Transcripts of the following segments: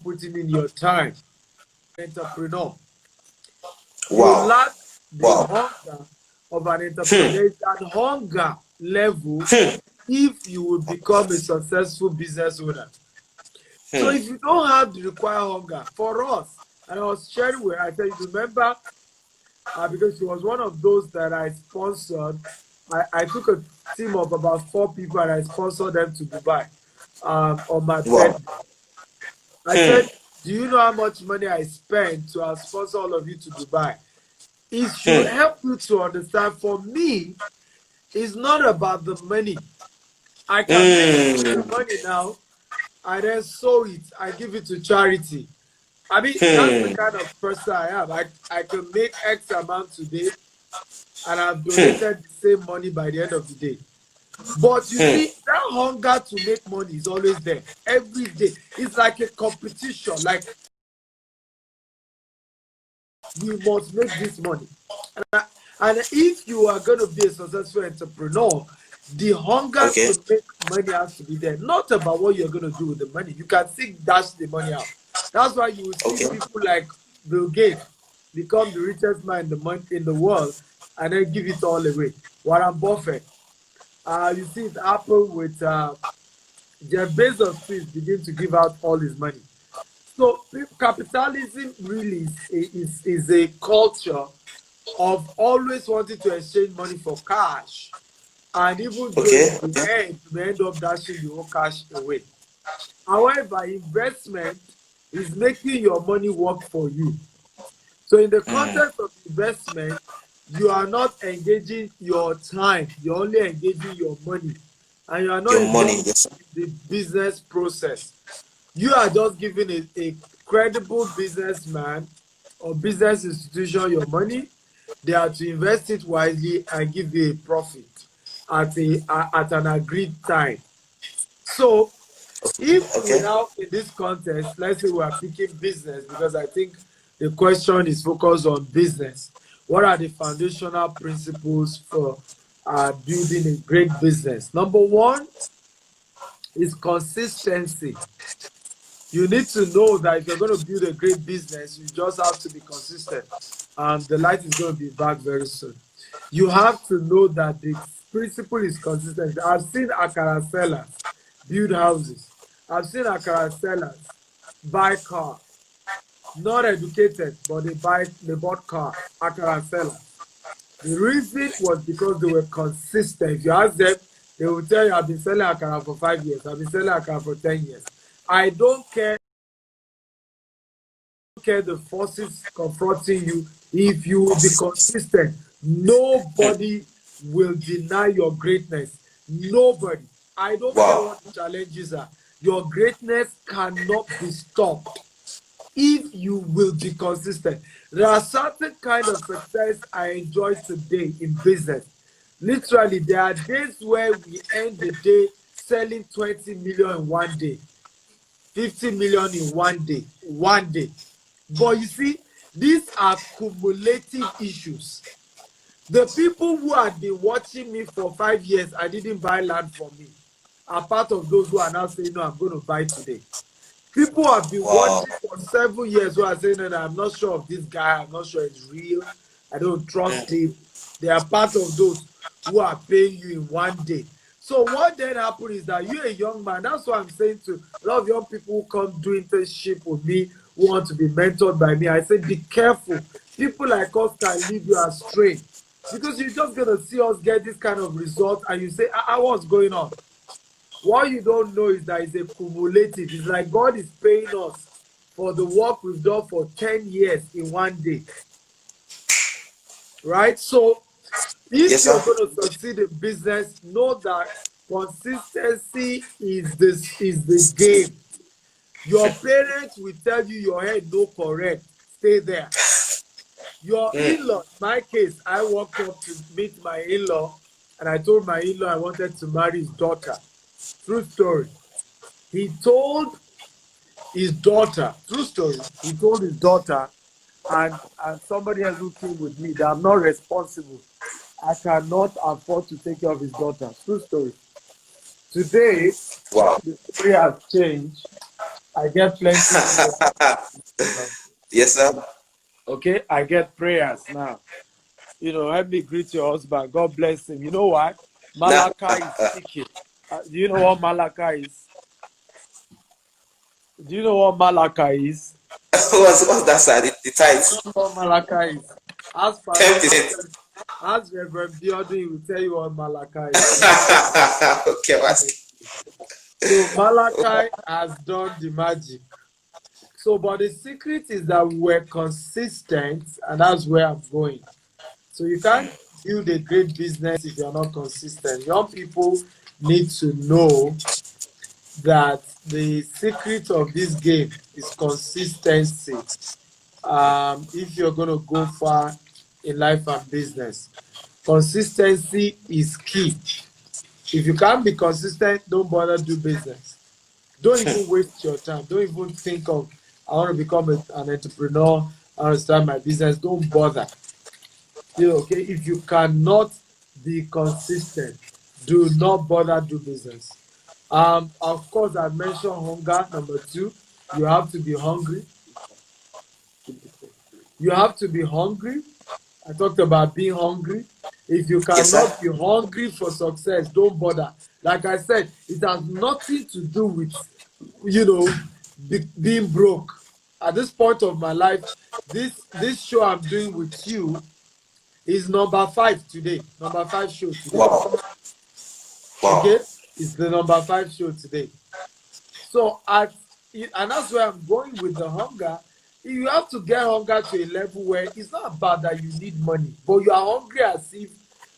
putting in your time. Entrepreneur. You Wow. lack the Wow. hunger of an entrepreneur. There is that hunger level if you will become a successful business owner. So if you don't have the required hunger, for us, and I was sharing with her, I said, you remember, because she was one of those that I sponsored. I took a team of about 4 people and I sponsored them to Dubai on my Wow. birthday. I said, do you know how much money I spent to sponsor all of you to Dubai? It should help you to understand, for me, it's not about the money. I can make the money now, I then sow it, I give it to charity. I mean, that's the kind of person I am. I can make X amount today and I've donated the same money by the end of the day. But you see, that hunger to make money is always there. Every day. It's like a competition. Like, we must make this money. And if you are going to be a successful entrepreneur, the hunger to make money has to be there. Not about what you're going to do with the money. You can still dash the money out. That's why you will see people like Bill Gates become the richest man in the world and then give it all away. Warren Buffett. You see it happen with Jeff Bezos too, begin to give out all his money. So capitalism really is a culture of always wanting to exchange money for cash. And even though in the end, you may end up dashing your own cash away. However, investment is making your money work for you. So in the context of investment, you are not engaging your time. You're only engaging your money. And you are not engaging the business process. You are just giving a credible businessman or business institution your money. They are to invest it wisely and give you a profit at an agreed time. So if we now, in this context, let's say we are picking business, because I think the question is focused on business. What are the foundational principles for building a great business? Number one is consistency. You need to know that if you're going to build a great business, you just have to be consistent. The light is going to be back very soon. You have to know that the principle is consistent. I've seen akara sellers build houses. I've seen akara sellers buy cars. Not educated, but they bought cars. Akara sellers. The reason was because they were consistent. If you ask them, they will tell you, I've been selling akara for 5 years. I've been selling akara for 10 years. I don't care the forces confronting you. If you will be consistent, nobody will deny your greatness. Nobody. I don't care what the challenges are. Your greatness cannot be stopped if you will be consistent. There are certain kind of success I enjoy today in business. Literally, there are days where we end the day selling 20 million in one day, 50 million in one day. But you see, these are cumulative issues. The people who had been watching me for 5 years, I didn't buy land from me, are part of those who are now saying, no, I'm going to buy today. People have been watching for 7 years who are saying, no, I'm not sure of this guy, I'm not sure it's real, I don't trust him. They are part of those who are paying you in one day. So what then happened is that you're a young man. That's what I'm saying to a lot of young people who come do internship with me, who want to be mentored by me. I say, be careful. People like us can lead you astray, because you're just going to see us get this kind of result and you say, what's going on? What you don't know is that it's a cumulative. It's like God is paying us for the work we've done for 10 years in one day. Right? So if you're going to succeed in business, know that consistency is the game. Your parents will tell you your head no correct. Stay there. Your in-law, in my case, I walked up to meet my in-law and I told my in-law I wanted to marry his daughter. True story. He told his daughter, true story, he told his daughter and somebody else who came with me that I'm not responsible. I cannot afford to take care of his daughter. True story. Today, the story has changed. I get plenty prayers. Yes, sir. Okay, I get prayers now. Help me greet your husband. God bless him. You know why? Now, Malachi is speaking. Do you know what Malachi is? Do you know what Malachi is? what's that, sir? The You tithes. don't know what Malachi is. Ask Pastor, 10%. ask Reverend Biodu, he will tell you what Malachi is. Okay, what's So Malachi has done the magic. So, but the secret is that we're consistent, and that's where I'm going. So you can't build a great business if you're not consistent. Young people need to know that the secret of this game is consistency. If you're going to go far in life and business, consistency is key. If you can't be consistent, don't bother do business. Don't even waste your time. Don't even think of, I want to become an entrepreneur. I want to start my business. Don't bother. Okay, if you cannot be consistent, do not bother do business. Of course, I mentioned hunger. Number two, you have to be hungry. You have to be hungry. I talked about being hungry. If you yes, sir? cannot be hungry for success, don't bother. Like I said, it has nothing to do with, being broke. At this point of my life, this show I'm doing with you is number 5 today. Number 5 show today. Wow. Wow. Okay, it's the number 5 show today. So and that's where I'm going with the hunger. You have to get hunger to a level where it's not about that you need money, but you are hungry as if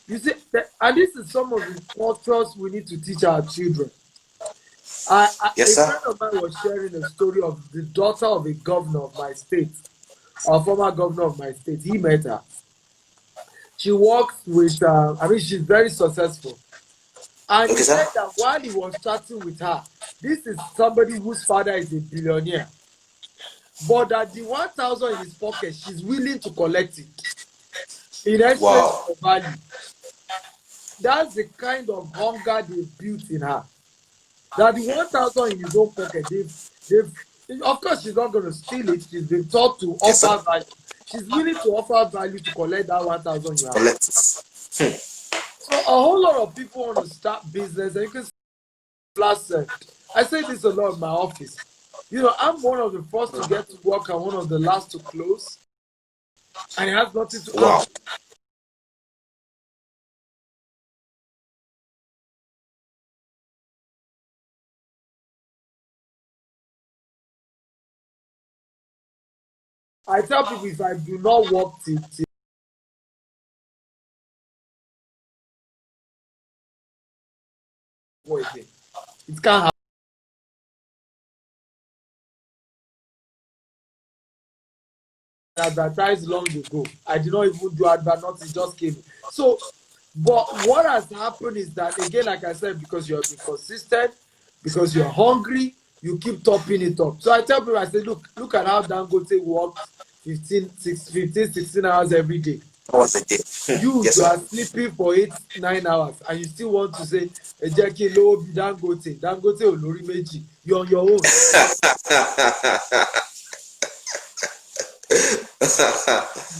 you see. And this is some of the cultures we need to teach our children. Yes, A sir. friend of mine was sharing a story of the daughter of a governor of my state, or former governor of my state. He met her. She works with, she's very successful. And Okay, he sir. said that while he was chatting with her, this is somebody whose father is a billionaire. But that the 1,000 in his pocket, she's willing to collect it in exchange Wow. for value. That's the kind of hunger they built in her. That the 1,000 in his own pocket, of course, she's not going to steal it. She's been taught to Yes, sir. offer value. She's willing to offer value to collect that 1,000 you have. Collect it. So a whole lot of people want to start business, and you can last. I say this a lot in my office. I'm one of the first to get to work and one of the last to close, and it has nothing to. Wow. I tell people if I do not work till again, it can't happen. Advertised long ago. I did not even do advert, nothing just came. So, but what has happened is that again, like I said, because you have been consistent, because you're hungry, you keep topping it up. So I tell people, I say, look at how Dangote works 16 hours every day. Once a day. You Yes, you sir. are sleeping for 8-9 hours and you still want to say ejeki lowo bi Dangote olórí méjì. You're on your own.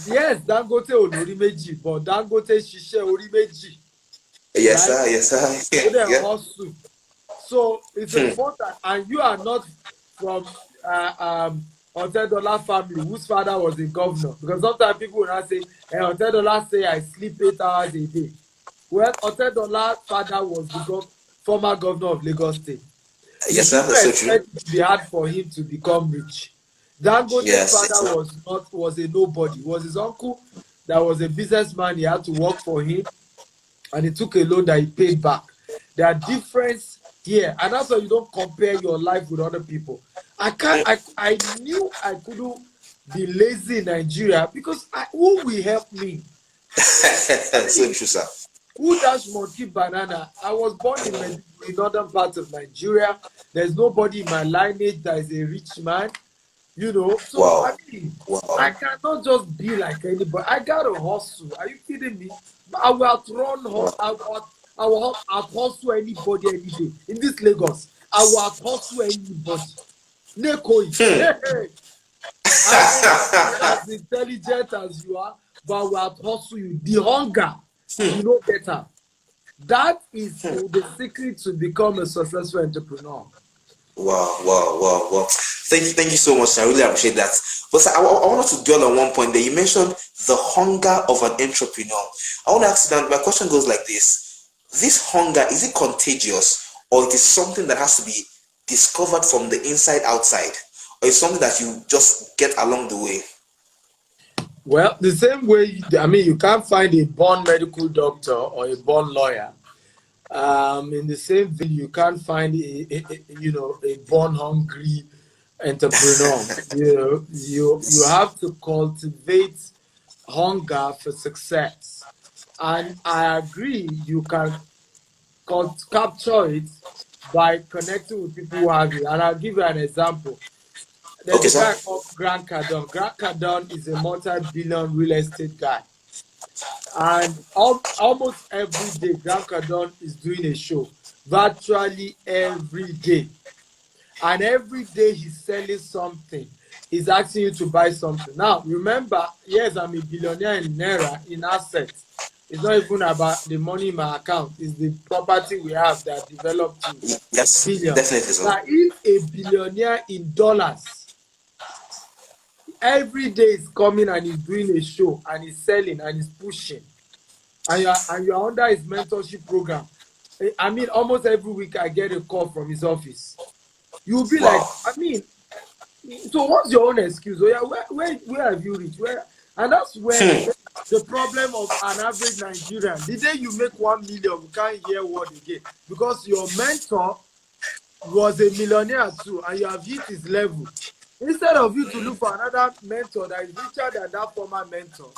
Yes, Dangote olórí méjì, but Dangote ṣiṣẹ́ orí méjì. Yes, Right? sir. Yes, sir. So they Yeah. hustle. So it's important, and you are not from Otedola family whose father was a governor, because sometimes people will not say, Otedola say I sleep 8 hours a day. Well, Otedola's father was the former governor of Lagos State. You Yes, sir. shouldn't That's so true. expect it to be hard for him to become rich. Dangote's Yes, it's father not. was a nobody. It was his uncle that was a businessman. He had to work for him, and he took a loan that he paid back. There are difference here, and that's why you don't compare your life with other people. I knew I couldn't be lazy in Nigeria because who will help me? So true, sir. Who dash monkey banana? I was born in northern part of Nigeria. There's nobody in my lineage that is a rich man, So Wow. I Wow. cannot just be like anybody. I gotta hustle. Are you kidding me? I will outrun. I will hustle anybody any day in this Lagos. I will hustle anybody. Nekoi. Hey, hey. I may not be as intelligent as you are, but we have hustle you. The hunger, you know better. That is the secret to become a successful entrepreneur. Wow. Thank you so much. I really appreciate that. But sir, I want to dwell on one point there. You mentioned the hunger of an entrepreneur. I want to ask you that. My question goes like this: this hunger, is it contagious, or it is something that has to be discovered from the inside outside, or it's something that you just get along the way? Well, the same way, I mean, you can't find a born medical doctor or a born lawyer. In the same vein, you can't find a born hungry entrepreneur. You have to cultivate hunger for success, and I agree you can capture it by connecting with people who have it. And I'll give you an example. There's Okay, a sir. guy called Grant Cardone. Grant Cardone is a multi-billion real estate guy. And almost every day, Grant Cardone is doing a show, virtually every day. And every day he's selling something. He's asking you to buy something. Now, remember, yes, I'm a billionaire in Naira, in assets. It's not even about the money in my account. It's the property we have that developed to Yes, billions. definitely, sir. Now, if a billionaire in dollars every day is coming and he's doing a show and he's selling and he's pushing, and you're under his mentorship program, I mean, almost every week I get a call from his office. You'll be like, Wow. I mean, so what's your own excuse? Oh yeah, where have you reached? Where? And that's where the problem of an average Nigerian. The day you make 1 million, you can't hear word again because your mentor was a millionaire too, and you have hit his level. Instead of you to look for another mentor that is richer than that former mentor,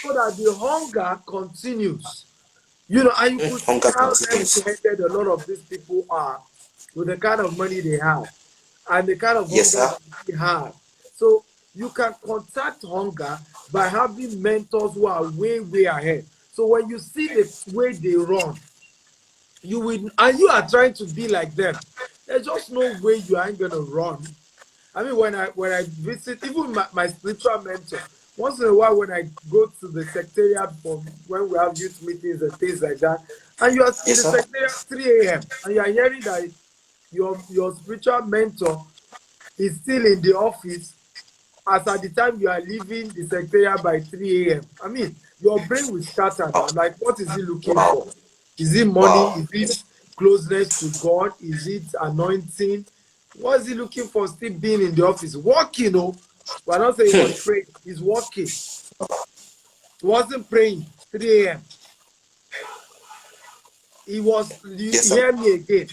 so that the hunger continues. And you could see Hunger how continues. empty-handed a lot of these people are with the kind of money they have and the kind of Yes, hunger sir. that they have. So you can contact hunger by having mentors who are way, way ahead. So when you see the way they run, you will, and you are trying to be like them. There's just no way you ain't gonna run. I mean, when I visit even my spiritual mentor, once in a while when I go to the secretariat for when we have youth meetings and things like that, and you are in Yes, the sir. secretariat 3 a.m. and you are hearing that your spiritual mentor is still in the office as at the time you are leaving the secretariat by 3 a.m. I mean, your brain will scatter Wow. now. Like, what is he looking Wow. for? Is it money? Wow. Is it closeness to God? Is it anointing? What is he looking for still being in the office? Working, oh. We're not saying he was praying. He's working. He wasn't praying 3 a.m. He was, you Yes, sir. hear me again.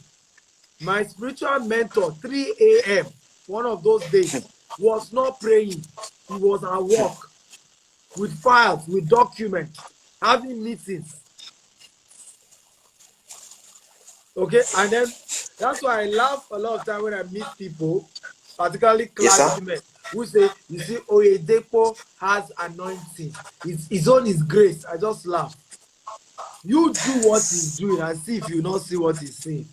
My spiritual mentor, 3 a.m., one of those days, was not praying. He was at work with files, with documents, having meetings. Okay, and then that's why I laugh a lot of time when I meet people, particularly Yes, sir. clergymen, who say, you see, Oyedepo has anointing. His own is grace. I just laugh. You do what he's doing and see if you not see what he's saying.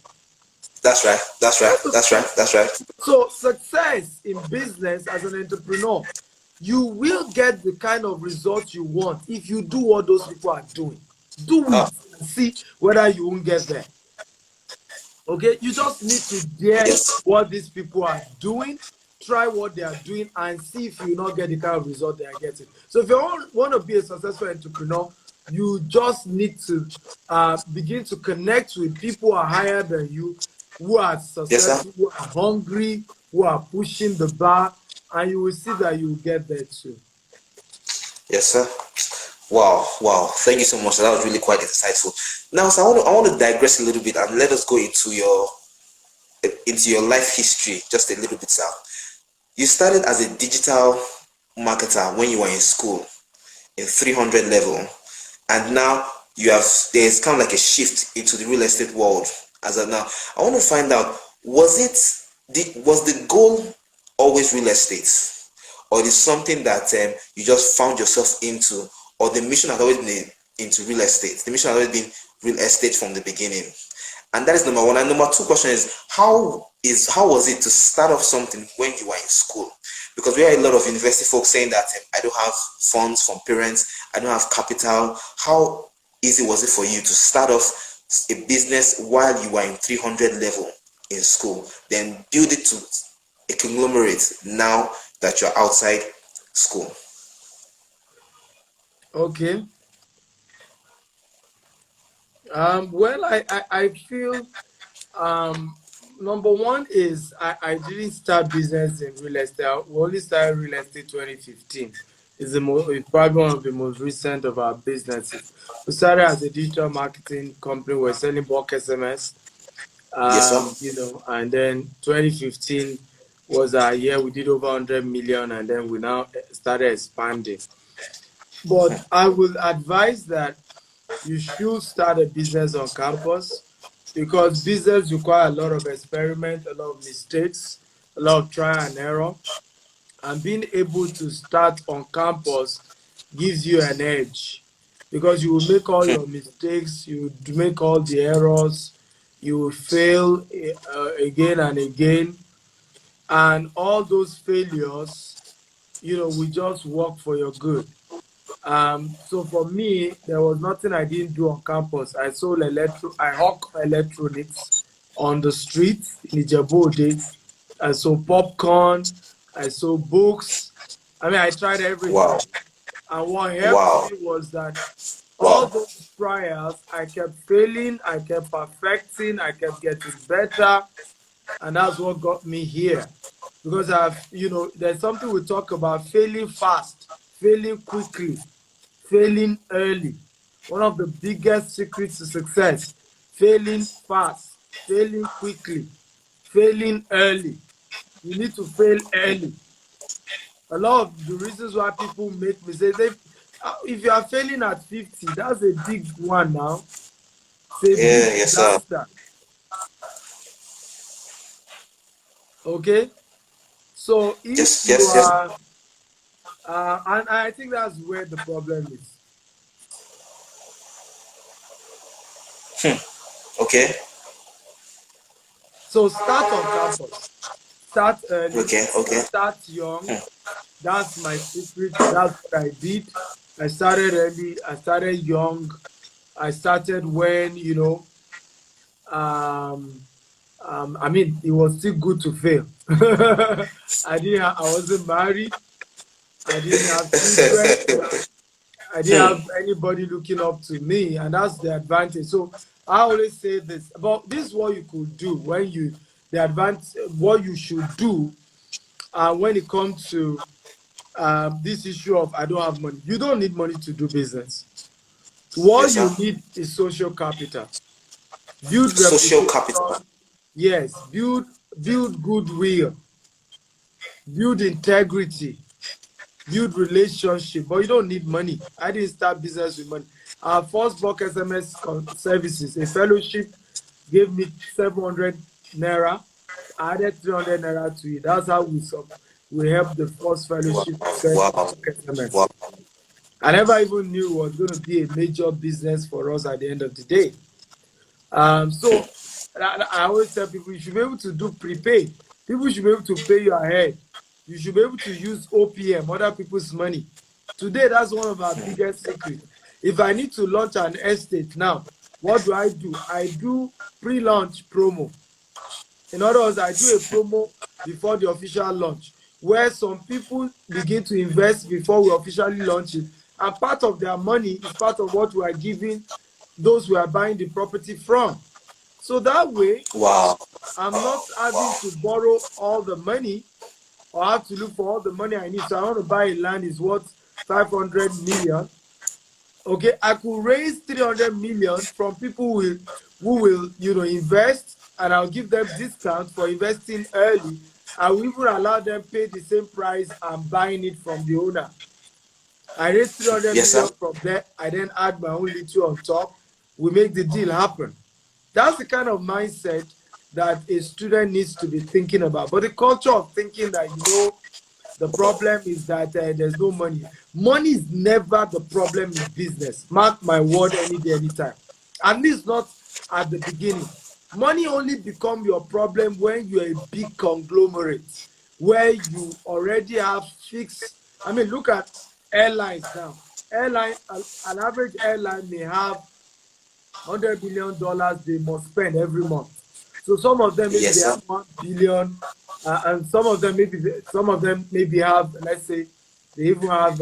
That's right. That's right. That's the That's right. truth. That's right. So success in business as an entrepreneur, you will get the kind of results you want if you do what those people are doing. Do it Ah, and see whether you won't get there. Okay, you just need to dare yes. what these people are doing, try what they are doing, and see if you not get the kind of result they are getting. So if you want to be a successful entrepreneur, you just need to begin to connect with people who are higher than you, who are Yes, sir. successful, who are hungry, who are pushing the bar, and you will see that you will get there too. Yes, sir. Wow. Wow. Thank you so much. That was really quite insightful. Now, so I want to digress a little bit and let us go into your life history just a little bit, sir. You started as a digital marketer when you were in school in 300 level, and now there's kind of like a shift into the real estate world as of now. I want to find out, was the goal always real estate, or is something that you just found yourself into, or the mission has always been into real estate? The mission has always been real estate from the beginning. And that is number one. And number two question is, how is how was it to start off something when you were in school? Because we have a lot of university folks saying that I don't have funds from parents, I don't have capital. How easy was it for you to start off a business while you were in 300 level in school, then build it to a conglomerate now that you're outside school? Okay. Well, I feel number one is I didn't start business in real estate. We only started real estate 2015. It's probably one of the most recent of our businesses. We started as a digital marketing company. We're selling bulk SMS. Yes, sir. And then 2015 was our year. We did over 100 million, and then we now started expanding. But I will advise that you should start a business on campus, because business require a lot of experiment, a lot of mistakes, a lot of trial and error. And being able to start on campus gives you an edge, because you will make all your mistakes, you will make all the errors, you will fail again and again. And all those failures, will just work for your good. So for me, there was nothing I didn't do on campus. I hawk electronics on the streets in Ijebu. I sold popcorn, I sold books. I mean, I tried everything. Wow. And what helped Wow. me was that all Wow. those trials, I kept failing, I kept perfecting, I kept getting better. And that's what got me here. Because there's something we talk about: failing fast, failing quickly, failing early. One of the biggest secrets to success: failing fast, failing quickly, failing early. You need to fail early. A lot of the reasons why people make mistakes, if you are failing at 50, that's a big one now. It's a big Yeah, yes, sir. disaster. Okay? So if Yes, you yes, yes. are, and I think that's where the problem is. Okay. So start on campus, start early, Okay. Okay. start young. That's my secret. That's what I did. I started early, I started young. I started when, I mean, it was still good to fail. I wasn't married. I didn't have children. I didn't have anybody looking up to me, and that's the advantage. So I always say this about this: what you could do the advantage, what you should do, when it comes to this issue of I don't have money. You don't need money to do business. What Yes, you sir. need is social capital. Build Social capital. reputation. Yes, build goodwill, build integrity, build relationship. But you don't need money. I didn't start business with money. Our first bulk SMS services, a fellowship, gave me 700 naira. I added 300 naira to it. That's how we helped the first Wow. fellowship send Wow. bulk SMS. Wow. I never even knew it was going to be a major business for us at the end of the day. So I always tell people you should be able to do prepaid. People should be able to pay you ahead. You should be able to use OPM, other people's money. Today, that's one of our biggest secrets. If I need to launch an estate now, what do? I do pre-launch promo. In other words, I do a promo before the official launch, where some people begin to invest before we officially launch it. And part of their money is part of what we are giving those we are buying the property from. So that way, Wow. I'm not having to borrow all the money or have to look for all the money I need. So I want to buy a land is worth 500 million. Okay, I could raise 300 million from people who will invest, and I'll give them discount for investing early. I will even allow them pay the same price I'm buying it from the owner. I raise 300 Yes, sir. million from there. I then add my own little on top. We make the deal happen. That's the kind of mindset that a student needs to be thinking about. But the culture of thinking that, the problem is that there's no money. Money is never the problem in business. Mark my word any day, anytime. At least not at the beginning. Money only become your problem when you're a big conglomerate, where you already have fixed. I mean, look at airlines now. An average airline may have $100 billion they must spend every month. So some of them maybe Yes, they sir. have 1 billion, and some of them maybe have, let's say, they even have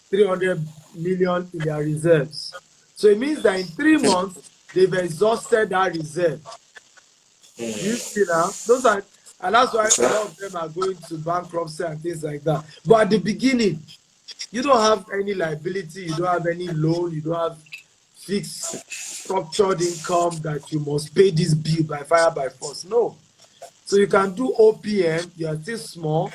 300 million in their reserves. So it means that in 3 months they've exhausted that reserve. Do you see now? Those are, and that's why Yes, a sir. lot of them are going to bankruptcy and things like that. But at the beginning, you don't have any liability, you don't have any loan, you don't have fixed structured income that you must pay this bill by fire by force. No. So you can do OPM, you are still small.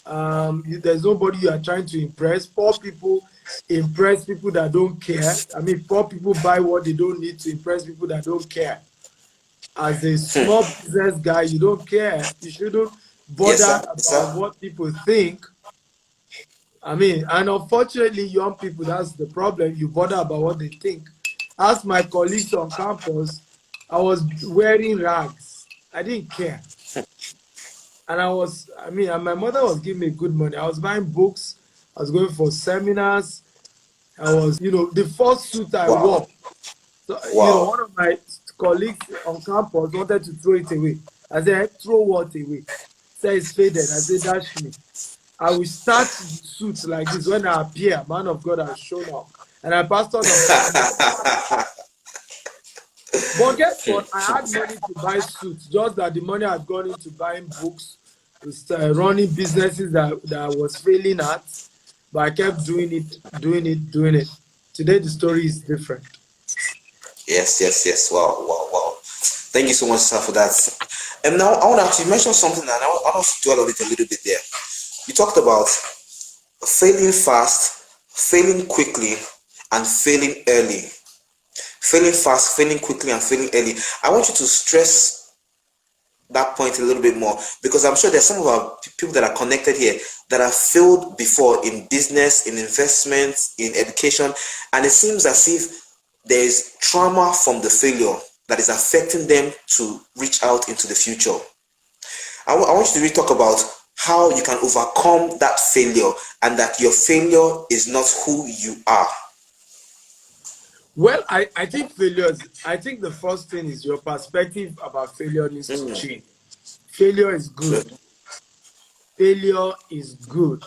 There's nobody you are trying to impress. Poor people impress people that don't care. I mean, poor people buy what they don't need to impress people that don't care. As a small business guy, you don't care. You shouldn't Yes, bother sir. Yes, about sir. what people think. I mean, and unfortunately, young people, that's the problem. You bother about what they think. As my colleagues on campus, I was wearing rags. I didn't care. And and my mother was giving me good money. I was buying books. I was going for seminars. The first suit I Wow. wore. So, Wow. one of my colleagues on campus wanted to throw it away. I said, throw what away? Say it's faded. I said, dash me. I will start the suit like this when I appear. Man of God has shown up. And I pastored on 5 years. But guess what? I had money to buy suits, just that the money had gone into buying books, running businesses that I was failing at. But I kept doing it, doing it, doing it. Today, the story is different. Yes, yes, yes. Wow, wow, wow. Thank you so much, sir, for that. And now I want to actually mention something, and I want to dwell on it a little bit there. You talked about failing fast, failing quickly, and failing early. Failing fast, failing quickly, and failing early. I want you to stress that point a little bit more, because I'm sure there's some of our people that are connected here that have failed before in business, in investments, in education, and it seems as if there is trauma from the failure that is affecting them to reach out into the future. I want you to really talk about how you can overcome that failure, and that your failure is not who you are. Well, I think I think the first thing is your perspective about failure needs to Mm, change. Failure is good. good Failure is good.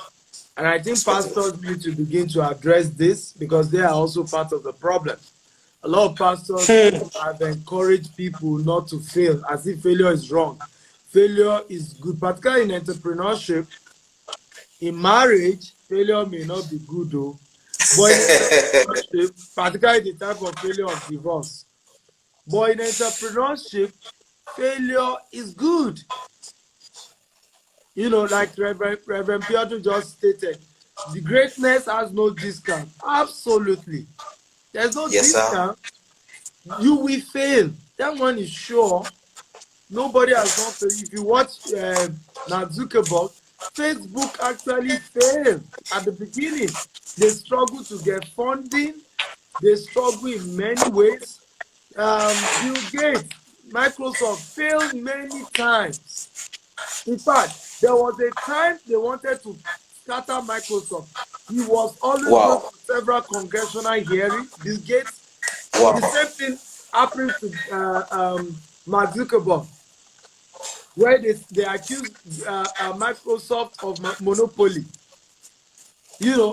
And I think perspective. pastors need to begin to address this because they are also part of the problem. A lot of pastors have encouraged people not to fail as if failure is wrong. Failure is good, particularly in entrepreneurship. In marriage, failure may not be good though, but in entrepreneurship, particularly the type of failure of divorce, but in entrepreneurship, failure is good. Like Reverend Piotr just stated, the greatness has no discount. Absolutely. There's no Yes, sir. discount. You will fail. That one is sure. Nobody has not failed. If you watch Mark Zuckerberg, Facebook actually failed at the beginning. They struggle to get funding. They struggle in many ways. Bill Gates, Microsoft failed many times. In fact, there was a time they wanted to scatter Microsoft. He was always going Wow. for several congressional hearings. Bill Gates, the Wow. same thing happened to Mark Zuckerberg, where they accused Microsoft of monopoly.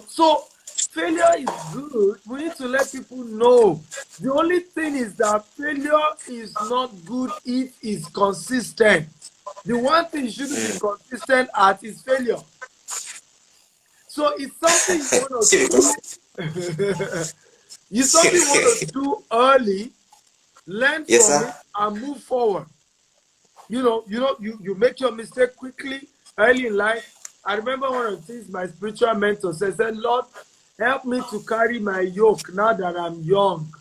So failure is good. We need to let people know. The only thing is that failure is not good if it's consistent. The one thing you shouldn't be consistent at is failure. So it's something you want to See, do. It's something you want to do early, learn yes, from sir. it, and move forward. You make your mistake quickly, early in life. I remember one of the things my spiritual mentor said, Lord, help me to carry my yoke now that I'm young.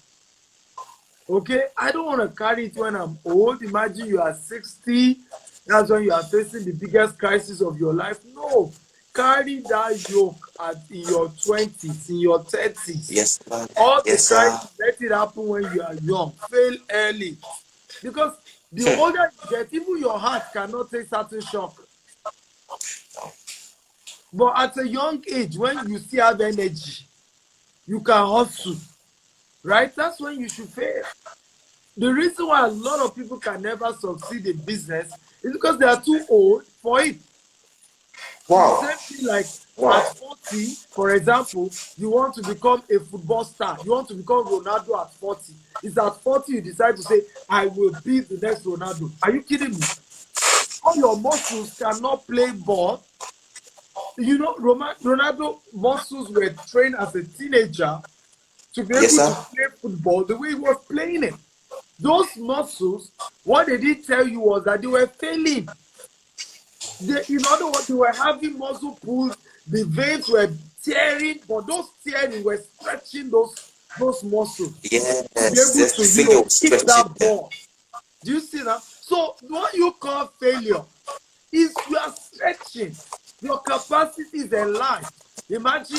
Okay, I don't want to carry it when I'm old. Imagine you are 60. That's when you are facing the biggest crisis of your life. No, carry that yoke in your 20s, in your 30s. Yes, sir. All the Yes, sir. crisis, let it happen when you are young. Fail early. Because the older you get, even your heart cannot take certain shock. But at a young age, when you still have energy, you can hustle, right? That's when you should fail. The reason why a lot of people can never succeed in business is because they are too old for it. Wow. The same thing like at 40, for example, you want to become a football star. You want to become Ronaldo at 40. It's at 40 you decide to say, I will be the next Ronaldo. Are you kidding me? All your muscles cannot play ball. You know, Ronaldo muscles were trained as a teenager to be able to play football the way he was playing it. Those muscles, what they did tell you was that they were failing. In other words, they were having muscle pulls, the veins were tearing, but those tearing were stretching those muscles. Yes, to be able to, kick that ball. Do you see that? So what you call failure is you are stretching. Your capacity is enlarged. Imagine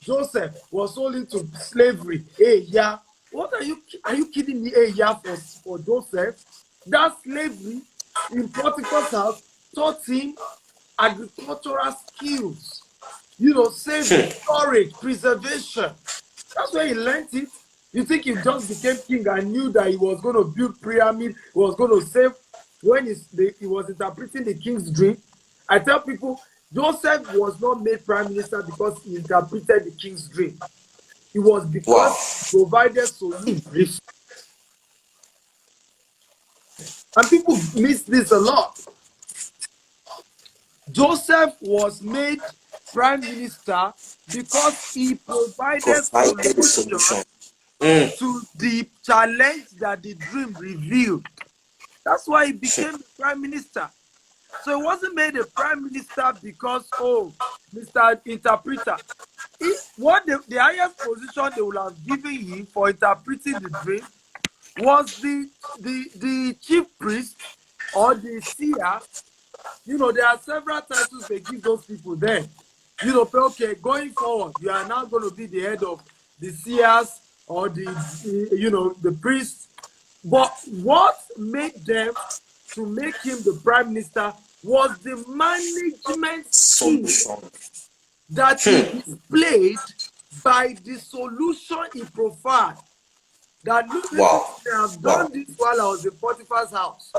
Joseph was sold into slavery. Hey, yeah. What are you kidding me? Hey, yeah, for Joseph? That slavery in Potiphar's house taught him agricultural skills. You know, saving, storage, preservation. That's where he learned it. You think he just became king and knew that he was going to build pyramid, he was going to save when he was interpreting the king's dream. I tell people, Joseph was not made prime minister because he interpreted the king's dream. It was because he provided solutions. And people miss this a lot. Joseph was made prime minister because he provided solutions to the challenge that the dream revealed. That's why he became the prime minister. So he wasn't made a prime minister because, oh, Mr. Interpreter. The highest position they would have given him for interpreting the dream was the chief priest or the seer. You know, there are several titles they give those people then. You know, okay, going forward, you are now going to be the head of the seers or the priests. But what made them to make him the prime minister was the management skill that he displayed by the solution he provided. That look, I have done this while I was in Potiphar's house.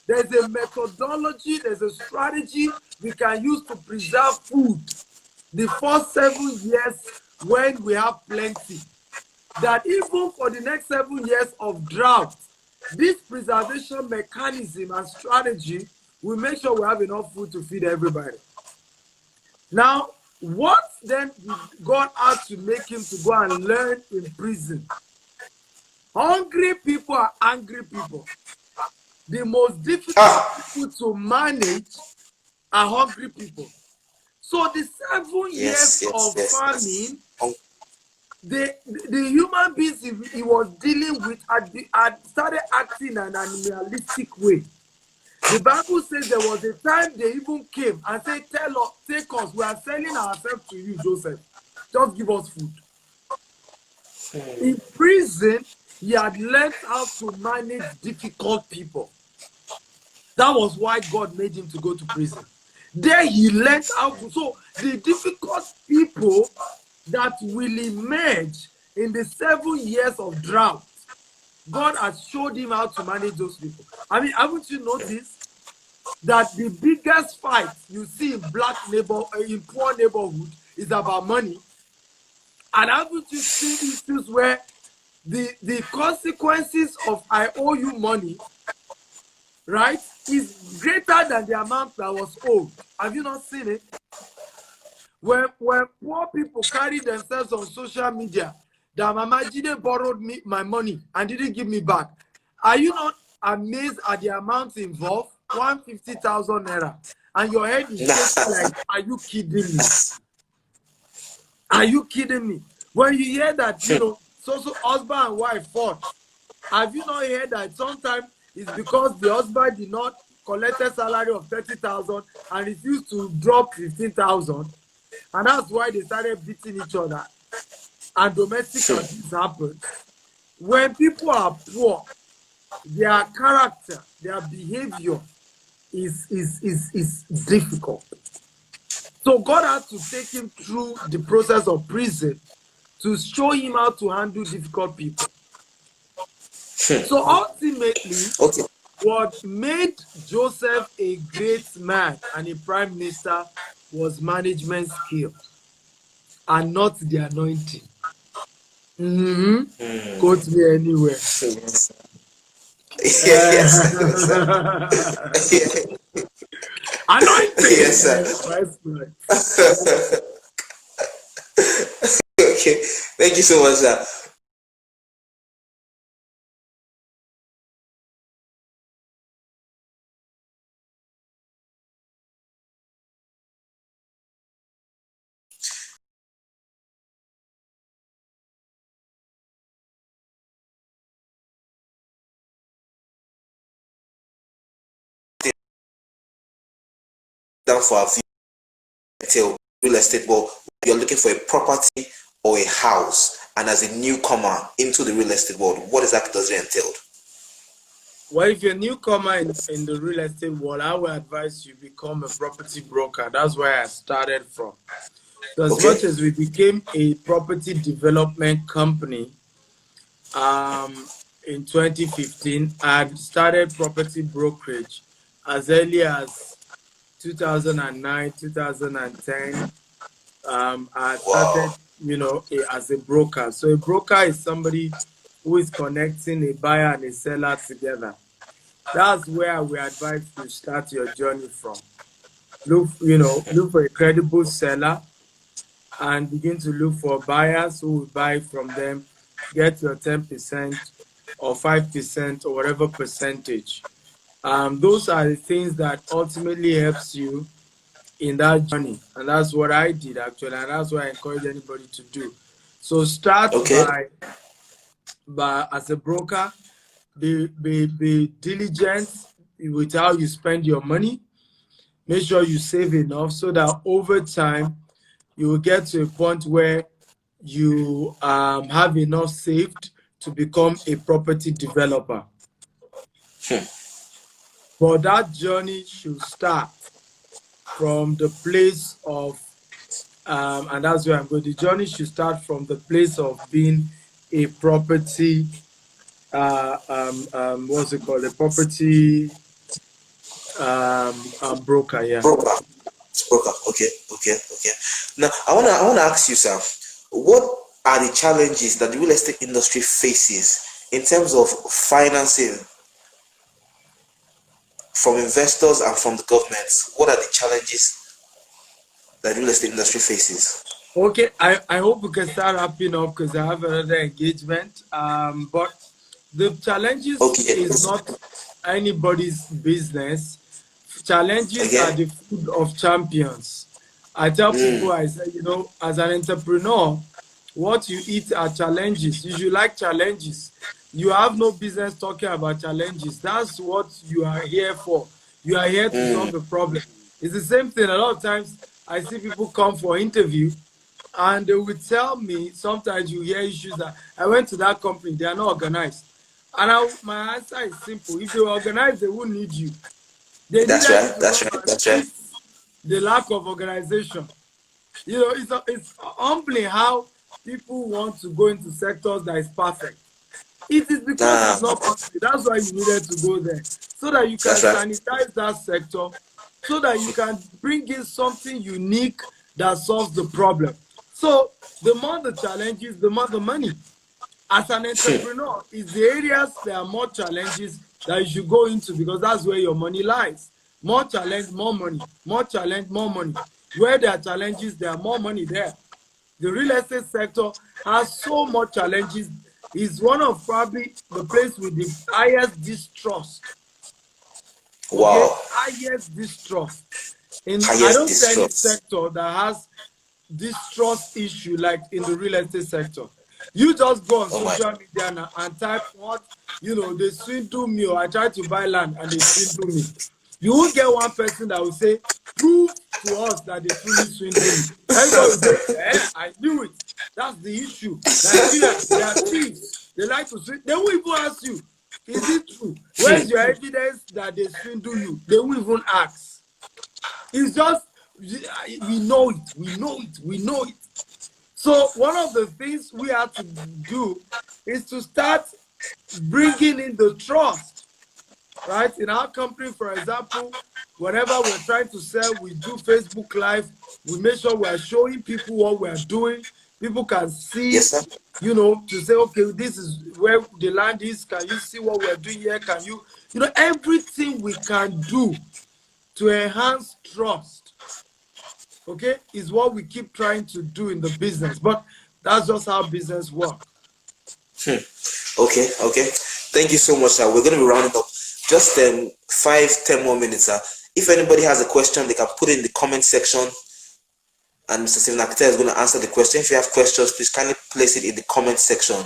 There's a methodology, there's a strategy we can use to preserve food the first 7 years when we have plenty. That even for the next 7 years of drought, this preservation mechanism and strategy will make sure we have enough food to feed everybody. Now, what then did God have to make him to go and learn in prison? Hungry people are angry people. The most difficult people to manage are hungry people. So the 7 years of famine, the human beings he was dealing with had started acting in an animalistic way. The Bible says there was a time they even came and said, take us, we are selling ourselves to you, Joseph. Just give us food. In prison, he had learned how to manage difficult people. That was why God made him to go to prison. There he learned how to. So the difficult people that will emerge in the 7 years of drought, God has showed him how to manage those people. I mean, haven't you noticed that the biggest fight you see in poor neighborhood is about money? And haven't you seen issues where the consequences of I owe you money, right, is greater than the amount that was owed? Have you not seen it? When poor people carry themselves on social media, that Mama Jide borrowed me my money and didn't give me back. Are you not amazed at the amounts involved? 150,000 naira. And your head is shaking like, are you kidding me? Are you kidding me? When you hear that, so husband and wife fought, have you not heard that sometimes it's because the husband did not collect a salary of 30,000 and refused to drop 15,000? And that's why they started beating each other. And domestic abuse happened. When people are poor, their character, their behavior is difficult. So God had to take him through the process of prison to show him how to handle difficult people. So ultimately, Okay. what made Joseph a great man and a prime minister was management skills and not the anointing. Quote me anywhere. Yes, sir. Anointing. Yes, sir. Okay. Thank you so much, sir. Down for our view real estate, but you're looking for a property or a house, and as a newcomer into the real estate world, what exactly does it entail? Well, if you're a newcomer in the real estate world, I would advise you become a property broker. That's where I started from. So as much as we became a property development company in 2015, I had started property brokerage as early as 2009, 2010. I started, as a broker. So a broker is somebody who is connecting a buyer and a seller together. That's where we advise you start your journey from. Look for a credible seller and begin to look for buyers who will buy from them. Get your 10% or 5% or whatever percentage. Those are the things that ultimately helps you in that journey, and that's what I did actually, and that's what I encourage anybody to do. So start by as a broker, be diligent with how you spend your money. Make sure you save enough so that over time you will get to a point where you have enough saved to become a property developer. But that journey should start from the place of and that's where I'm going. The journey should start from the place of being a property what's it called? A property broker, yeah. Broker. Okay. Now I wanna ask you, sir, what are the challenges that the real estate industry faces in terms of financing from investors and from the government? What are the challenges that the real estate industry faces? Okay, I hope we can start wrapping up because I have another engagement. But the challenges is not anybody's business. Challenges are the food of champions. I tell people, I say, as an entrepreneur, what you eat are challenges. You should like challenges. You have no business talking about challenges. That's what you are here for. You are here to solve a problem. It's the same thing. A lot of times I see people come for interview and they would tell me, sometimes you hear issues that I went to that company, they are not organized. And my answer is simple. If they were organized, they wouldn't need you. They needed you to come and fix the lack of organization. It's humbling how people want to go into sectors that is perfect. It is because it's not perfect. That's why you needed to go there. So that you can sanitize that sector, so that you can bring in something unique that solves the problem. So the more the challenges, the more the money. As an entrepreneur, it's the areas there are more challenges that you should go into because that's where your money lies. More challenge, more money. More challenge, more money. Where there are challenges, there are more money there. The real estate sector has so much challenges. It's one of probably the place with the highest distrust. Wow. Okay? Highest distrust. I don't see any sector that has distrust issue like in the real estate sector. You just go on social media and type what, they swindle me, or I try to buy land and they swindle me. You won't get one person that will say, prove to us that they truly swindle me. Everybody will say, I knew it. That's the issue. Nigerians, they are thieves. They like to swindle. They won't even ask you, Is it true? Where's your evidence that they swindle you? They won't even ask. It's just, we know it, we know it, we know it. So one of the things we have to do is to start bringing in the trust, right? In our company, for example, whenever we're trying to sell, we do Facebook Live. We make sure we're showing people what we're doing. People can see, Yes, sir. you know, to say, okay, this is where the land is. Can you see what we're doing here? Can you, you know, everything we can do to enhance trust, okay, is what we keep trying to do in the business. But that's just how business works. Okay. Thank you so much, sir. We're going to be rounding up. Just 5-10 more minutes, sir. If anybody has a question, they can put it in the comment section, and Mr. Stephen Akitayo is going to answer the question. If you have questions, please kindly place it in the comment section.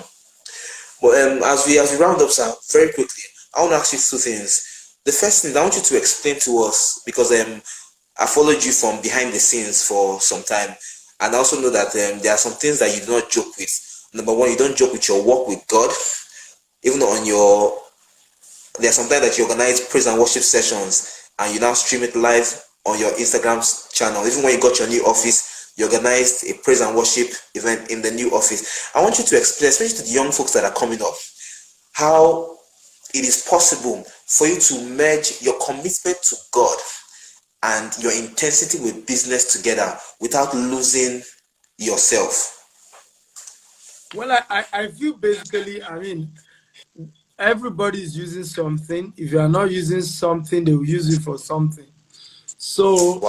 But as we round up, sir, very quickly, I want to ask you two things. The first thing, I want you to explain to us, because I followed you from behind the scenes for some time, and I also know that there are some things that you do not joke with. Number one, you don't joke with your work with God. Even on your, there are sometimes that you organize praise and worship sessions, and you now stream it live on your Instagram channel. Even when you got your new office, you organized a praise and worship event in the new office. I want you to explain, especially to the young folks that are coming up, how it is possible for you to merge your commitment to God and your intensity with business together without losing yourself. Well, I feel basically, I mean, everybody is using something. If you are not using something, they will use it for something. So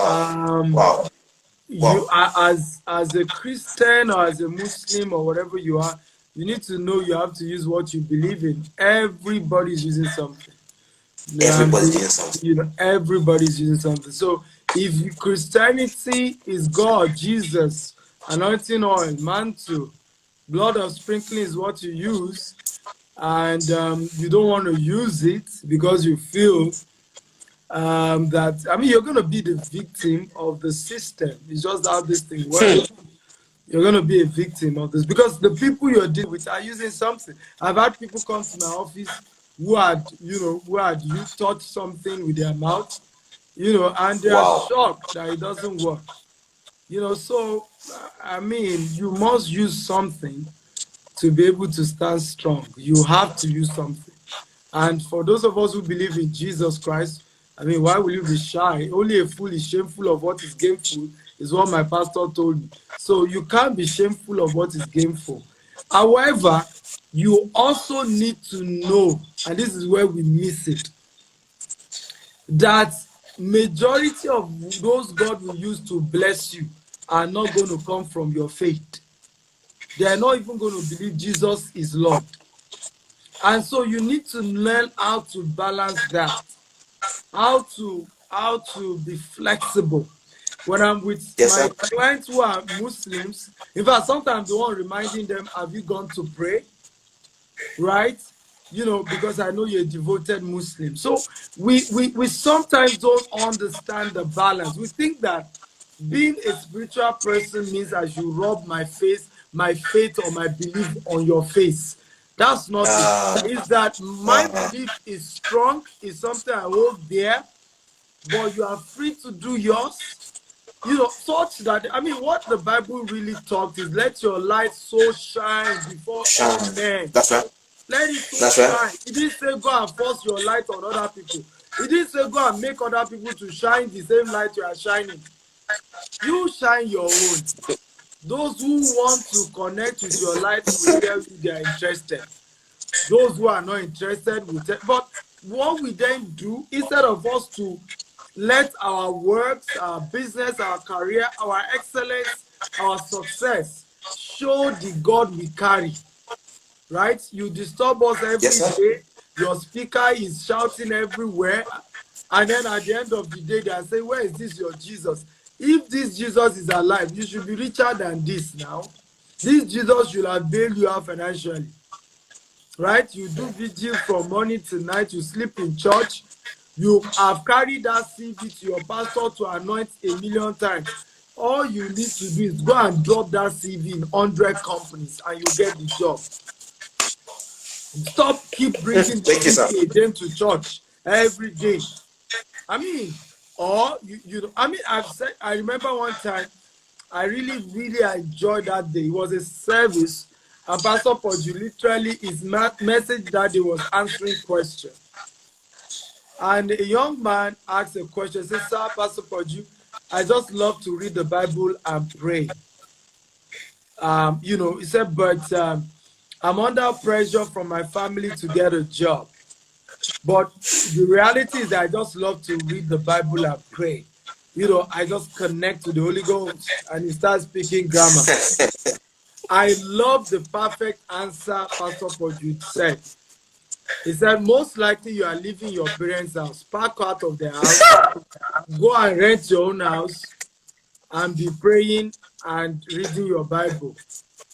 you are, as a Christian or as a Muslim or whatever you are, you need to know you have to use what you believe in. Everybody's using something. Everybody's using something. You know, everybody's using something. So if Christianity is God, Jesus, anointing oil, mantle, blood of sprinkling is what you use, and you don't want to use it because you feel that, I mean, you're going to be the victim of the system. It's just how this thing works. You're going to be a victim of this because the people you're dealing with are using something. I've had people come to my office who had touched something with their mouth, you know, and they are shocked that it doesn't work. You know, so, I mean, you must use something to be able to stand strong. You have to use something. And for those of us who believe in Jesus Christ, I mean, why will you be shy? Only a fool is shameful of what is gainful, is what my pastor told me. So you can't be shameful of what is gainful. However, you also need to know, and this is where we miss it, that majority of those God will use to bless you are not going to come from your faith. They are not even going to believe Jesus is Lord. And so you need to learn how to balance that, how to be flexible. When I'm with my clients who are Muslims, in fact, sometimes the one reminding them, have you gone to pray? Right? You know, because I know you're a devoted Muslim. So we sometimes don't understand the balance. We think that being a spiritual person means I should rub my faith or my belief on your face. That's not it. It's that my belief is strong, is something I hold dear, but you are free to do yours. You know, such that, I mean, what the Bible really talks is let your light so shine before all men. That's right. Let it so shine. It didn't say go and force your light on other people. It didn't say go and make other people to shine the same light you are shining. You shine your own. Those who want to connect with your light will tell you they are interested. Those who are not interested will tell. But what we then do, instead of us to let our works, our business, our career, our excellence, our success show the God we carry, right? You disturb us every day. Your speaker is shouting everywhere. And then at the end of the day, they are saying, where is this your Jesus? If this Jesus is alive, you should be richer than this now. This Jesus should have bailed you out financially. Right? You do vigil from morning to night. You sleep in church. You have carried that CV to your pastor to anoint 1,000,000 times. All you need to do is go and drop that CV in 100 companies and you get the job. Stop keep bringing the Thank you, sir. city again to church every day. I mean, or you know, I mean, I remember one time I really, really enjoyed that day. It was a service, and Pastor Poju literally his message that day was answering questions. And a young man asked a question, says, "Sir, Pastor Poju, I just love to read the Bible and pray." You know, he said, "But I'm under pressure from my family to get a job. But the reality is that I just love to read the Bible and pray. You know, I just connect to the Holy Ghost." And he starts speaking grammar. I love the perfect answer Pastor Poju said. He said, most likely you are leaving your parents' house, park out of the house, go and rent your own house, and be praying and reading your Bible,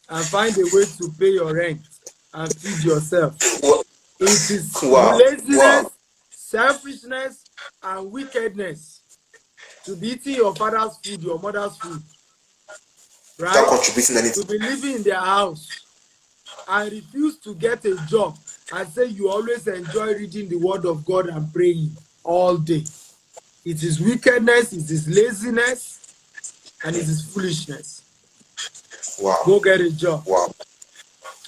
and find a way to pay your rent and feed yourself. It is Wow. laziness, Wow. selfishness, and wickedness to be eating your father's food, your mother's food, Without right? contributing anything. To be living in their house and refuse to get a job and say you always enjoy reading the word of God and praying all day. It is wickedness, it is laziness, and it is foolishness. Wow. Go get a job. Wow.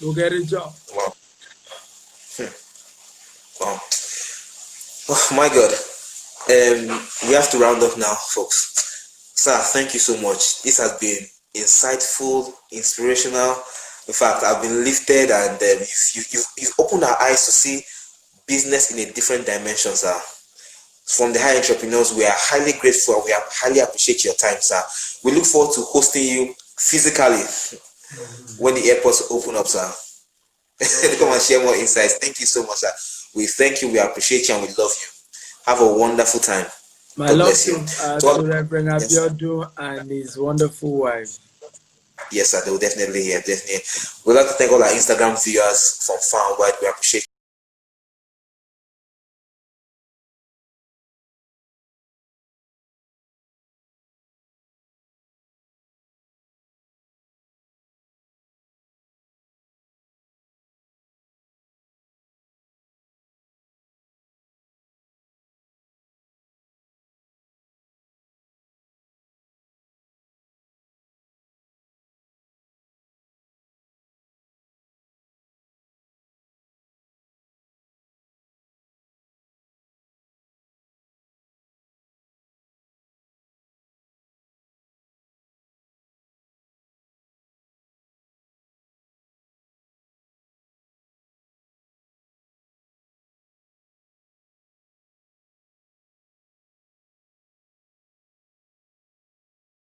Go get a job. Wow. Wow. Oh my God. We have to round up now, folks. Sir, thank you so much. This has been insightful, inspirational. In fact, I've been lifted, and you've opened our eyes to see business in a different dimension, sir. From the high entrepreneurs, we are highly grateful. We highly appreciate your time, sir. We look forward to hosting you physically when the airports open up, sir. To come and share more insights. Thank you so much, sir. We thank you, we appreciate you, and we love you. Have a wonderful time. My God love bless you. to Reverend Abiodun and his wonderful wife. Yes, sir, they will definitely hear, definitely. We'd like to thank all our Instagram viewers from far and wide. We appreciate